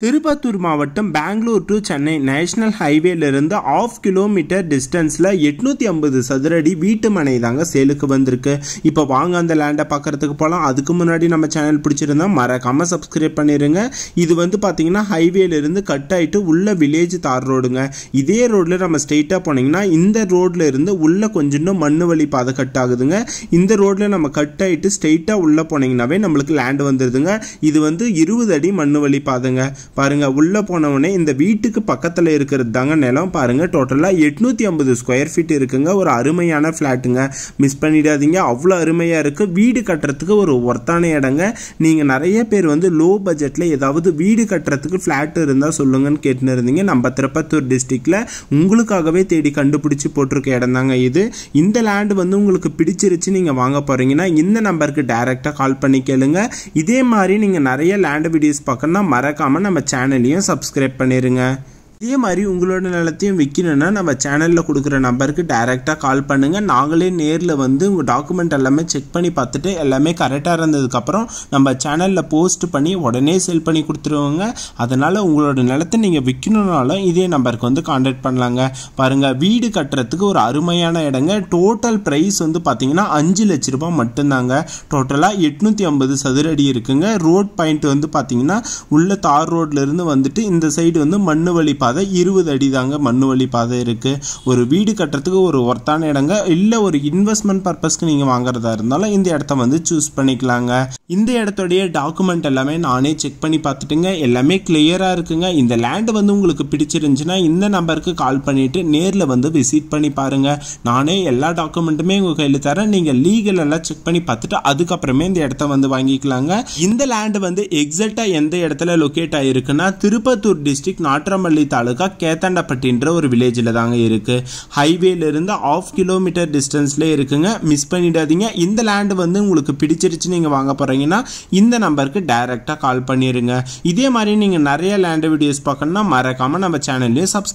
திருப்பத்தூர் மாவட்டம் Bangalore to Chennai national ஹைவேல இருந்து 1/2 கிலோமீட்டர் டிஸ்டன்ஸ்ல 850 சதுரடி வீட்டு மனை தாங்க சேலுக்கு வந்திருக்கு. இப்போ வாங்க அந்த லேண்டை பார்க்கறதுக்கு போகலாம். அதுக்கு முன்னாடி நம்ம சேனல் பிடிச்சிருந்தா மறக்காம சப்ஸ்கிரைப் பண்ணிருங்க. இது பார்த்தீங்கன்னா ஹைவேல இருந்து கட் ஆயிட்டு உள்ள வில்லேஜ் தார் ரோடுங்க. இதே ரோட்ல நம்ம ஸ்ட்ரெயிட்டா போனீங்கன்னா இந்த ரோட்ல இருந்து உள்ள கொஞ்சம் மண்ணு வழி பாதை கட் ஆகுதுங்க. இந்த ரோட்ல நம்ம கட் ஆயிட்டு ஸ்ட்ரெயிட்டா உள்ள போனீங்கன்னாவே நம்மளுக்கு லேண்ட் வந்துருதுங்க. இது 20 அடி மண்ணு வழி பாதைங்க. பாருங்க, உள்ள போனவனே இந்த வீட்டுக்கு பக்கத்துல இருக்கிறது தாங்க நிலம். பாருங்க, டோட்டலா 850 ஸ்கொயர் ஃபீட் இருக்குங்க. ஒரு அருமையான பிளாட்டுங்க, மிஸ் பண்ணிடாதீங்க. அவ்வளோ அருமையா இருக்கு. வீடு கட்டுறதுக்கு ஒரு ஒர்த்தான இடங்க. நீங்க நிறைய பேர் லோ பட்ஜெட்ல ஏதாவது வீடு கட்டுறதுக்கு பிளாட் இருந்தா சொல்லுங்கன்னு கேட்டுன்னு இருந்தீங்க. நம்ம திருப்பத்தூர் டிஸ்ட்ரிக்ட்ல உங்களுக்காகவே தேடி கண்டுபிடிச்சு போட்டிருக்க இடம் தாங்க இது. இந்த லேண்ட் உங்களுக்கு பிடிச்சிருச்சு, நீங்க வாங்க போறீங்கன்னா இந்த நம்பருக்கு டைரக்டா கால் பண்ணி கேளுங்க. இதே மாதிரி நீங்க நிறைய லேண்ட் வீடியோஸ் பார்க்கணும்னா மறக்காம நம்ம சேனலையும் சப்ஸ்கிரைப் பண்ணிருங்க. இதே மாதிரி உங்களோட நிலத்தையும் விற்கணும்னா நம்ம சேனலில் கொடுக்குற நம்பருக்கு டைரெக்டாக கால் பண்ணுங்கள். நாங்களே நேரில் உங்கள் டாக்குமெண்ட் எல்லாமே செக் பண்ணி பார்த்துட்டு எல்லாமே கரெக்டாக இருந்ததுக்கப்புறம் நம்ம சேனலில் போஸ்ட் பண்ணி உடனே சேல் பண்ணி கொடுத்துருவோங்க. அதனால் உங்களோட நிலத்தை நீங்கள் விற்கணுன்னாலும் இதே நம்பருக்கு கான்டாக்ட் பண்ணலாங்க. பாருங்கள், வீடு கட்டுறதுக்கு ஒரு அருமையான இடங்க. டோட்டல் ப்ரைஸ் பார்த்தீங்கன்னா 5 லட்ச ரூபாய் மட்டும்தாங்க. டோட்டலாக 850 சதுரடி இருக்குங்க. ரோட் பாயிண்ட் பார்த்தீங்கன்னா உள்ள தார் ரோட்லேருந்து இந்த சைடு மண்ணு வழி 20 அடி தாங்க மண்ணு வழி பாதை இருக்கு. ஒரு வீடு கட்டுறதுக்கு ஒரு ஒர்த்தான இடங்க. இல்ல ஒரு இன்வெஸ்ட்மெண்ட் பர்பஸ்க்கு நீங்க வாங்குறதா இருந்தாலும் இந்த இடத்த சூஸ் பண்ணிக்கலாங்க. இந்த இடத்துடைய டாக்குமெண்ட் எல்லாமே நானே செக் பண்ணி பார்த்துட்டுங்க. எல்லாமே கிளியரா இருக்குங்க. இந்த லேண்ட் உங்களுக்கு பிடிச்சிருந்துச்சுன்னா இந்த நம்பருக்கு கால் பண்ணிட்டு நேரில் விசிட் பண்ணி பாருங்க. நானே எல்லா டாக்குமெண்ட்டுமே உங்க கையில் தரேன். நீங்க லீகல் எல்லாம் செக் பண்ணி பார்த்துட்டு அதுக்கப்புறமே இந்த இடத்த வாங்கிக்கலாங்க. இந்த லேண்ட் எக்ஸாக்டா எந்த இடத்துல லொகேட் ஆயிருக்குன்னா திருப்பத்தூர் டிஸ்ட்ரிக்ட் நாட்றம்பள்ளி தாலுகா கேத்தாண்டப்பட்டின்ற ஒரு வில்லேஜில் தாங்க இருக்கு. ஹைவேல இருந்து 1/2 கிலோமீட்டர் டிஸ்டன்ஸ்ல இருக்குங்க. மிஸ் பண்ணிடாதீங்க. இந்த லேண்ட் உங்களுக்கு பிடிச்சிருச்சு, நீங்க வாங்க போறீங்கன்னா இந்த நம்பருக்கு டைரக்டா கால் பண்ணிருங்க. இதே மாதிரி நீங்க நிறைய லேண்ட் வீடியோஸ் பார்க்கணும்னா மறக்காம நம்ம சேனல்லையும் சப்ஸ்கிரைப்